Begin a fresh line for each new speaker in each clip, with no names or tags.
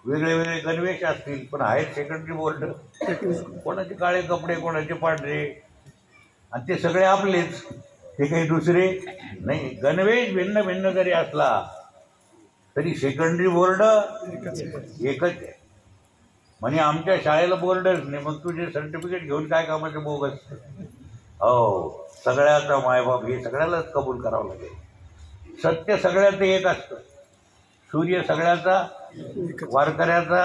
वेगळे वेगळे गणवेश असतील, पण आहेत सेकंडरी बोर्ड. कोणाचे काळे कपडे, कोणाचे पांढरे, आणि ते सगळे आपलेच, ते काही दुसरे नाही. गणवेश भिन्न भिन्न जरी असला तरी सेकंडरी बोर्ड एकच आहे. म्हणजे आमच्या शाळेला बोर्डच नाही, मग तुझे सर्टिफिकेट घेऊन काय कामाचं बोगस. हो, सगळ्याचा मायबाप हे सगळ्यालाच कबूल करावं लागेल. सत्य सगळ्याचं एक असतं. सूर्य सगळ्याचा, वारकऱ्याचा,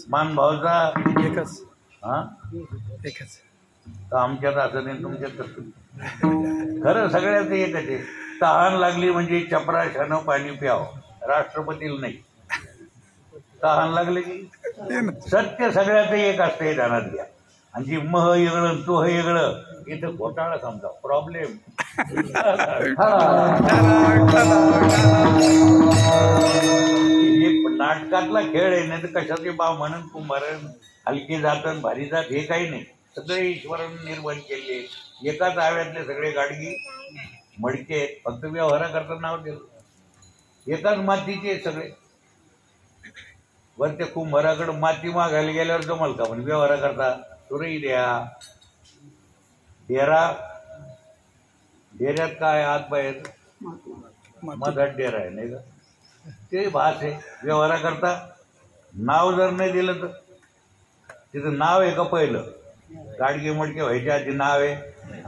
मानभावचा
एकच.
हा
एकच.
तर आमच्यात असं नाही, तुमच्यात कसं. खरं सगळ्याचं एकच आहे. तहान लागली म्हणजे चपराशानं पाणी प्यावं, राष्ट्रपतीला नाही. तहान लागले की सत्य सगळ्याचं एक असतं, हे ध्यानात घ्या. आणि जी मह वेगळं तो हे वेगळं, इथं घोटाळा समजा, प्रॉब्लेम. हे नाटकातला खेळ आहे, नाही तर कशाचे बा म्हणून कुंभारण हलकी जातं भारी जात हे काही नाही. सगळे ईश्वरानं निर्माण केले. एकाच आव्यातले सगळे गाडगी मडके, फक्त व्यवहारा करता नाव दिलं. एकाच मातीचे सगळे. वर ते कुंभाराकडे माती मागायला गेल्यावर जमल का, पण व्यवहारा करता सुरई द्या. डेऱ्यात काय आत बाहेर मधात डेरा आहे नाही का, ते भास आहे. व्यवहारा करता नाव जर नाही दिलं तर तिथं नाव आहे का पहिलं, गाडगे मडके व्हायच्या आधी नाव आहे.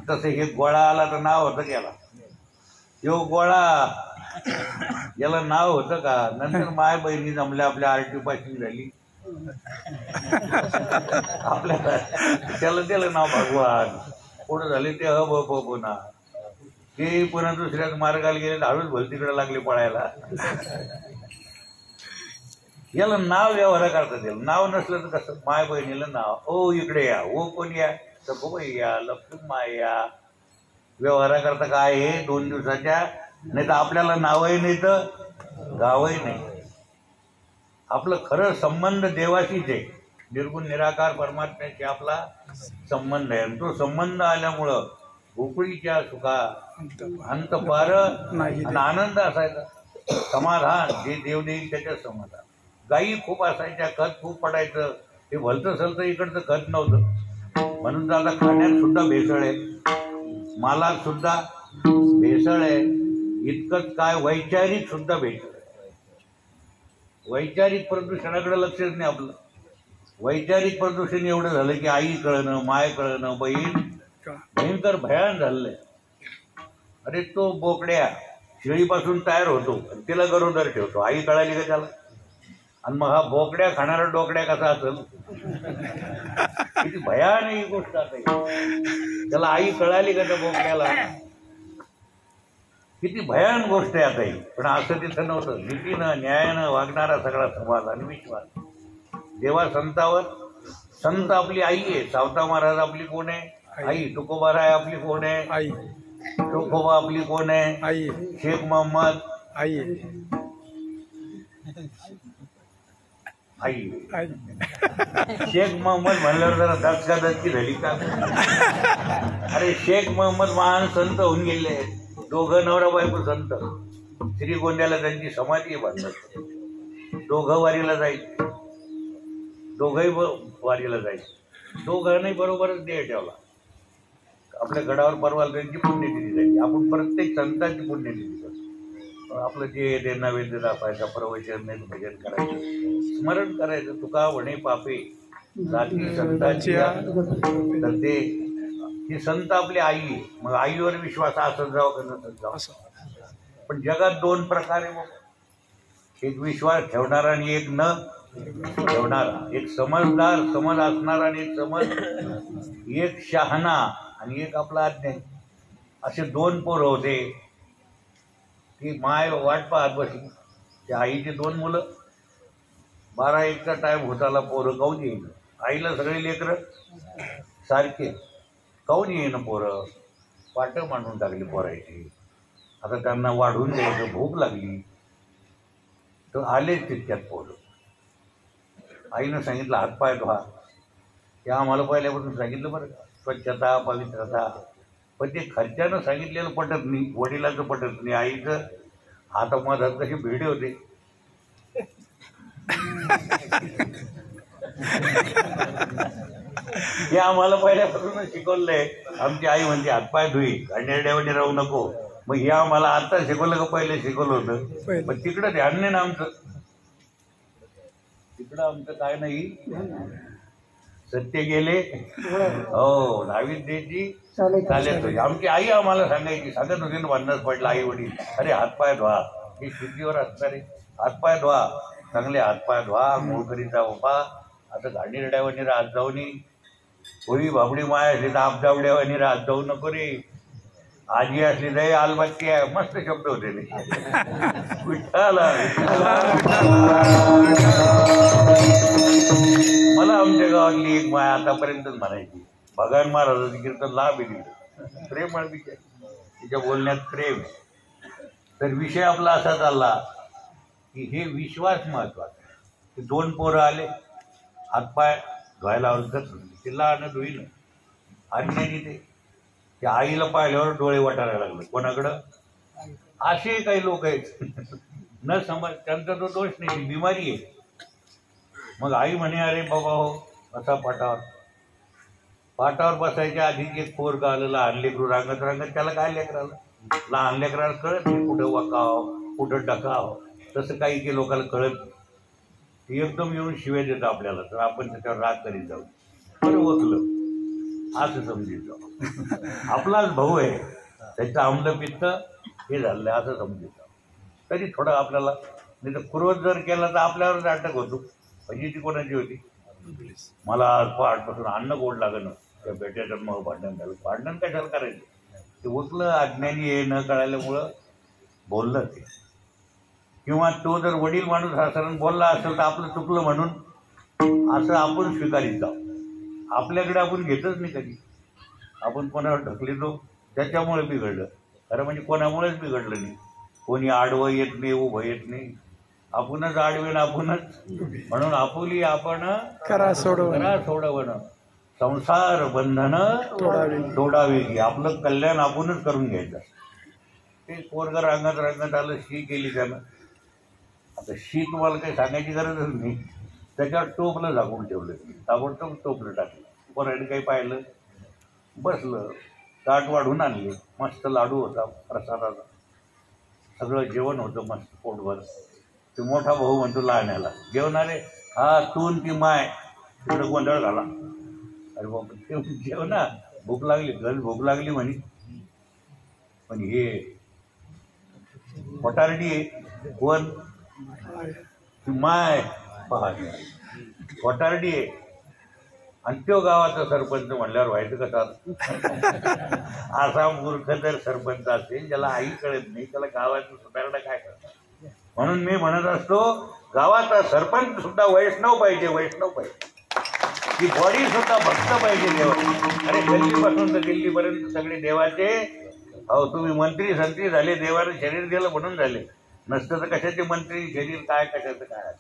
तसं हे गोळा आला तर नाव होतं त्याला, यो गोळा याला नाव होतं का. नंतर माय बहिणी जमल्या, आपल्या आरटी पासिंग झाली, आपल्याला त्याला दिलं नाव भगवान. पुढं झाले ते पुन्हा ते पुन्हा दुसऱ्याच मार्गाला गेले, हळूच भलतीकडे लागले पळायला. याला नाव व्यवहार करतात. याला नाव नसलं तर कसं. माय बहिणीला नाव, ओ इकडे या, ओ कोण या, सखूबाई या, लक्ष्मी माय या. व्यवहारा करता काय हे 2 दिवसाच्या, नाही तर आपल्याला नावही नाही तर गावही नाही. आपलं खरं संबंध देवाशीच आहे. निर्गुण निराकार परमात्म्याशी आपला संबंध आहे. आणि तो संबंध आल्यामुळं भोपळीच्या सुखा अंत पार आणि आनंद असायचा, समाधान. जे देव देईल त्याच्यात समाधान. गायी खूप असायच्या, खत खूप पडायचं. हे भलतं सलतं इकडचं खत नव्हतं. म्हणून तर आता खाण्यात सुद्धा भेसळ आहे, मालात सुद्धा भेसळ आहे. इतकंच काय, वैचारिक सुद्धा भेसळ आहे. वैचारिक प्रदूषणाकडे लक्षच नाही आपलं. वैचारिक प्रदूषण एवढं झालं की आई कळणं, माय कळणं, बहीण भयंकर भयान झालंय. अरे तो बोकड्या शेळीपासून तयार होतो आणि तिला गरोदर ठेवतो, आई कळाली का त्याला. आणि मग हा बोकड्या खाणारा डोकड्या कसा असेल, किती भयान ही गोष्ट आहे. त्याला आई कळाली का त्या बोकड्याला, किती भयान गोष्ट आहे आता ही. पण असं तिथं नव्हतं. नीतीनं न्यायानं वागणारा सगळा समाज आणि विश्वास. देवा संतावर, संत आपली आई आहे. सावता महाराज आपली कोण आहे, आई. तुकोबाराय आपली कोण आहे,
आई.
चोखोबा आपली कोण आहे,
आई.
शेख मोहम्मद
आई.
आई. शेख मोहम्मद म्हणल्यावर जरा दचकादचकी झाली का. अरे शेख मोहम्मद महान संत होऊन गेले. दोघं नवरा बायको संत. श्रीगोंद्याला त्यांची समाधी बांधत. दोघं वारीला जायचे, दोघंही वारीला जायचे. दोघांनाही बरोबरच देह ठेवला. आपल्या गडावर परवाला त्यांची पुण्यतिथी जायची. आपण प्रत्येक संतांची पुण्यतिथी करतो. आपलं जे ते नैवेद्य दाखवायचा, प्रवचन नाही भजन करायचं, स्मरण करायचं. तुका म्हणे पापे जाती संतांची, तर ते संत आपली आई आहे. मग आईवर विश्वास असत जावं का नसत जावं. पण जगात 2 प्रकार आहे. मग एक विश्वास ठेवणारा आणि एक न ठेवणारा. एक समजदार, समज असणारा आणि एक समज, एक शहाणा आणि एक आपला अज्ञानी. असे 2 पोरं होते. ती माय वाट पाहत बसली. त्या आईची 2 मुलं. 12-1चा टाइम होताला. पोरं काऊन येईन. आईला सगळे लेकरं सारखे, काऊन येईन पोरं. पाटं मांडून टाकली पोरायची. आता त्यांना वाढून द्यायचं, भूक लागली. तर आलेच तितक्यात पोरं. आईनं सांगितलं हातपाय धुवा. ते आम्हाला पहिल्यापासून सांगितलं बरं का, स्वच्छता, पवित्रता. पण ते खर्चानं सांगितलेलं पटत नाही, वडिलाचं पटत नाही. आईचं हातामधात कशी भिडे होते. हे आम्हाला पहिल्यापासूनच शिकवलंय. आमची आई म्हणते हातपाय धुई, गांडेरड्यावर राहू नको. मग हे आम्हाला आता शिकवलं का पहिले शिकवलं होतं? पण तिकडं ध्यान नाही ना आमचं. तिकडं आमचं काय नाही. सत्य गेले हो, दहावीत द्यायची चालेल तुझी. आमची आई आम्हाला सांगत होती ना, भांडणच पडला आई वडील, अरे हातपाय धुवा. हे शुद्धीवर असणारे हातपाय धुवा, चांगले हातपाय धुवा, मोळकरीचा उभा, असं गांडीरड्यावर राहत जाऊ नये. होळी भाबडी माय असली तर आपजावड्यावर राहत जाऊ नको रे. आजी असली दय आलबत्ती आहे, मस्त शब्द होते ते. विठ्ठला मला आमच्या गावातली एक माय आतापर्यंतच म्हणायची, भगवान महाराजांचं कीर्तन लाभ दिलं प्रेम आहे तिच्या बोलण्यात प्रेम. तर विषय आपला असा चालला की हे विश्वास महत्वाचा. 2 पोरं आले, हातपाय धुवायला आवडत, तिला धुईल आज्ञानी ते. त्या आईला पाहिल्यावर डोळे वाटायला लागले. कोणाकडं? असे काही लोक आहेत न समज, त्यांचा तो दोष नाही, बिमारी आहे. मग आई म्हणे, अरे बाबा हो बसा पाटावर. पाटावर बसायच्या आधी एक पोरगं आलं, लहान लेकरू रांगत रांगत. त्याला काय लेकराला, लहान लेकराला कळत नाही कुठं वकाव कुठं डकाव. तसं काही काही लोकांना कळत नाही. ते एकदम येऊन शिव्या देतं आपल्याला, तर आपण त्याच्यावर राग करीत जाऊ. बरं वकलं असं समजीत जाऊ. आपलाच भाऊ आहे, त्याचं आमलं पित्त हे झालं असं समजीत जाऊ. तरी थोडं आपल्याला, नाही तर क्रोध जर केला तर आपल्यावरच अटक होतो. म्हणजे ती कोणाची होती? मला आजपासून अन्न गोड लागणं, त्या बेट्याचं मग भांडण झालं. भांडण कशाला करायचं? ते उचलं अज्ञानी हे न कळाल्यामुळं बोललं ते. किंवा तो जर वडील माणूस असेल बोलला असेल तर आपलं चुकलं म्हणून असं आपण स्वीकारित जाऊ. आपल्याकडे आपण घेतच नाही कधी. आपण कोणावर ढकलितो त्याच्यामुळे बिघडलं. खरं म्हणजे कोणामुळेच बिघडलं नाही. कोणी आडवं येत नाही, उभं येत नाही. आपणच आडवेन आपणच. म्हणून आपुली आपण
करा
सोडवणं, संसार बंधन तोडावे की. आपलं कल्याण आपणच करून घ्यायचं. ते पोरगं रांगत रांगत आलं, शी केली त्यानं. आता शी तुम्हाला काही सांगायची गरजच नाही. त्याच्यावर टोपलं झाकून ठेवलं, ताबडतोब टोपलं टाकलं. कोणाने काही पाहिलं, बसलं, ताट वाढून आणले. मस्त लाडू होता प्रसादाचा, सगळं जेवण होतं मस्त पोटभर. ते मोठा भाऊ म्हणतो लहान्याला, जेवणारे हा तून ती माय. तिकडं गोंधळ झाला. अरे बाबा ते जेवणा, भूक लागली, घर भूक लागली म्हणे. पण हे पटारडी आहे. कोण? ती माय पहा, पटारडी आहे. आणि तो गावाचा सरपंच म्हणल्यावर व्हायचं कसं? असा मूर्ख जर सरपंच असेल ज्याला आई कळत नाही, त्याला गावाचं सुधारणा काय करतात? म्हणून मी म्हणत असतो, गावाचा सरपंच सुद्धा वैष्णव पाहिजे, वैष्णव पाहिजे. ती बॉडी सुद्धा भक्त पाहिजे देवाची. अरे गल्लीपासून तर दिल्लीपर्यंत सगळे देवाचे. अहो तुम्ही मंत्री संत्री झाले, देवानं शरीर दिलं म्हणून झाले. नसतं तर कशाचे मंत्री शरीर काय, कशाचं काय?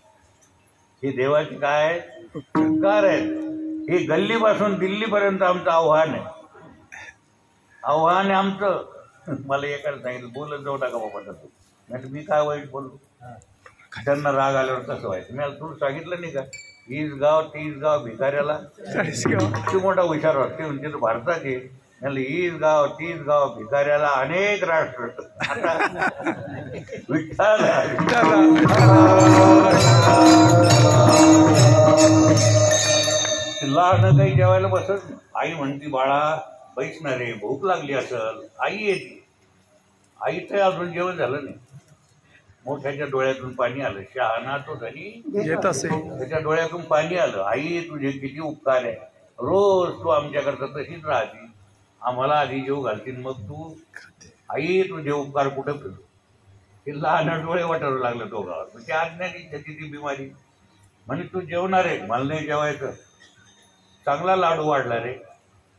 हे देवाचे काय उपकार आहेत. हे गल्लीपासून दिल्लीपर्यंत आमचं आव्हान आहे. आव्हान आहे आमचं. मला एकाला सांगितलं, बोलत जाऊ नका बाबा तसं. नाही मी काय वाईट बोललो? त्यांना राग आल्यावर कसं व्हायचं? मी तुला सांगितलं नाही का, 20 गाव 30 गाव भिकाऱ्याला. किती मोठा हुशार वाटते म्हणजे तो भारताचे. म्हणलं 20 गाव 30 गाव भिकाऱ्याला अनेक राष्ट्र. विठ्ठल लहान काही जेवायला बसत. आई म्हणती, बाळा बैसणारे, भूक लागली असेल. आई येते. आईचं अजून जेवण झालं नाही. मोठ्याच्या डोळ्यातून पाणी आलं. शहाणा तो धनी
येत असे,
त्याच्या डोळ्यातून पाणी आलं. आई तुझे किती उपकार आहे. रोज तू आमच्याकरता तशीच राहते. आम्हाला आधी जेव घालतील, मग तू. आई तुझे उपकार कुठं फिरतो? ते लहान डोळे वाटायला लागलं तो गावात. म्हणजे अज्ञानी त्याची ती बिमारी. म्हणजे तू जेवणार आहे, मला नाही जेवायचं. चांगला लाडू वाढला रे,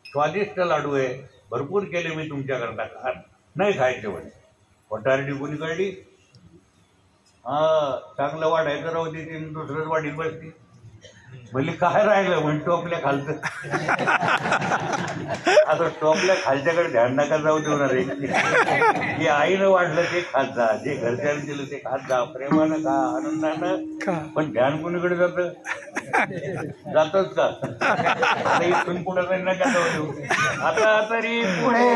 स्वादिष्ट लाडू आहे, भरपूर केले मी तुमच्याकरता. नाही खायचे म्हणे. पटारडी कोणी कळली? चांगलं वाढायचं राहू दे, दुसरंच वाढीत बसती. म्हणजे काय राहिलं म्हण टोपल्या खालचं. आता टोपल्या खालच्याकडे ध्यान नका जाऊ देणार आहे. जे आईनं वाढलं ते खात जा, जे घरच्यांनी दिलं ते खात जा, प्रेमानं खा, आनंदानं. पण ध्यान कोणीकडे जातं? जातच का? आता इथून पुढे तरी नका जाऊ देऊ. आता तरी पुढे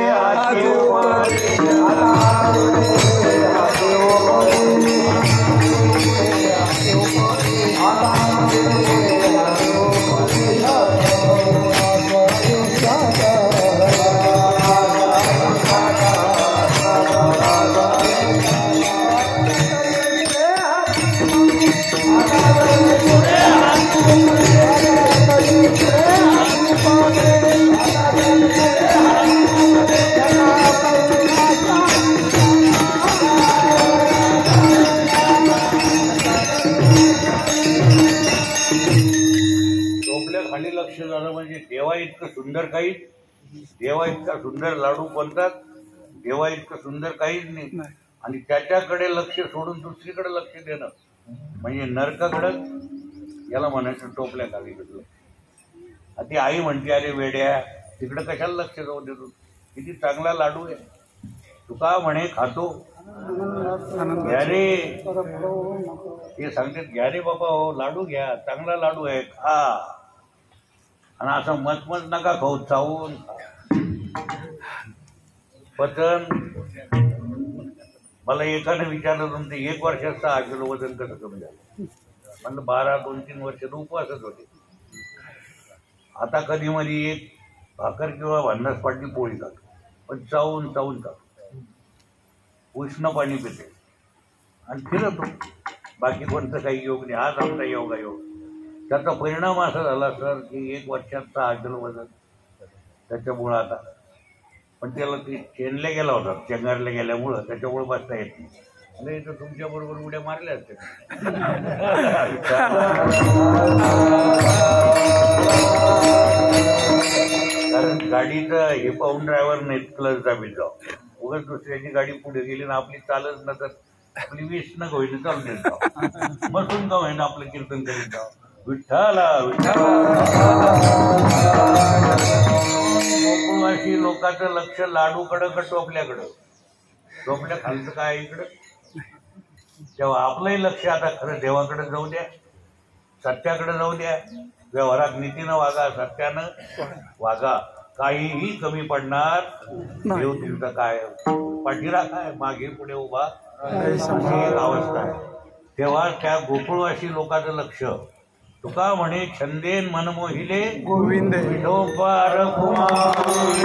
खाली लक्ष झालं म्हणजे देवा इतकं सुंदर काहीच, देवा इतका सुंदर लाडू कोणतात, देवा इतकं सुंदर काहीच नाही. आणि त्याच्याकडे लक्ष सोडून दुसरीकडे लक्ष देणं म्हणजे नरकाकडं, याला म्हणायचं टोपल्या खाली घेतलं. ती आई म्हणते अरे वेड्या तिकडं कशाला लक्ष जाऊ देतो, किती चांगला लाडू आहे. तुका म्हणे खातो घ्या रे, ते सांगतात घ्या रे बाबा, हो लाडू घ्या, चांगला लाडू आहे, खा. आणि असं मचमच नका खाऊ, चावून पचन. मला एकाने विचारलं तुमचं 1 वर्षात 6 किलो वजन कसं कमी झालं? म्हणलं 2-3 वर्ष उपवासच होते. आता कधी मध्ये एक भाकर किंवा 50 पाटी पोळी खातो, पण चावून चावून खातो, उष्ण पाणी पिते आणि फिरतो. बाकी कोणतं काही योग नाही. आज आमचा योगा योग. त्याचा परिणाम असा झाला सर की 1 वर्षात 6 किलो वजन त्याच्यामुळं. आता पण त्याला ते चेनले गेला होता, चेंगारले गेल्यामुळं त्याच्यामुळं बसता येत नाही. नाही तर तुमच्या बरोबर उड्या मारल्या असते. कारण गाडीचं हे पाहून ड्रायव्हर नाही क्लच दाबीत जाऊ. उगाच दुसऱ्याची गाडी पुढे गेली ना आपली चालच नसत, आपली 20 न होईन चालून देत जाऊ, बसून का होईना आपलं कीर्तन करीत जाऊ. विठ्ठला विठ्ठला. गोकुळवासी लोकांचं लक्ष लाडूकडं का टोपल्याकडं? टोपल्या खालचं काय इकडं? तेव्हा आपलंही लक्ष आता खरं देवाकडे जाऊ द्या, सत्याकडे जाऊ द्या. व्यवहारात नीतीनं वागा, सत्यानं वागा, काहीही कमी पडणार देव तुमचं काय पाठीराखा आहे, मागे पुढे उभा अशी एक अवस्था आहे. तेव्हा त्या गोकुळवासी लोकांचं लक्ष. तुका म्हणे छंदेन मन मोहिले
गोविंद
विठोबा रघुमा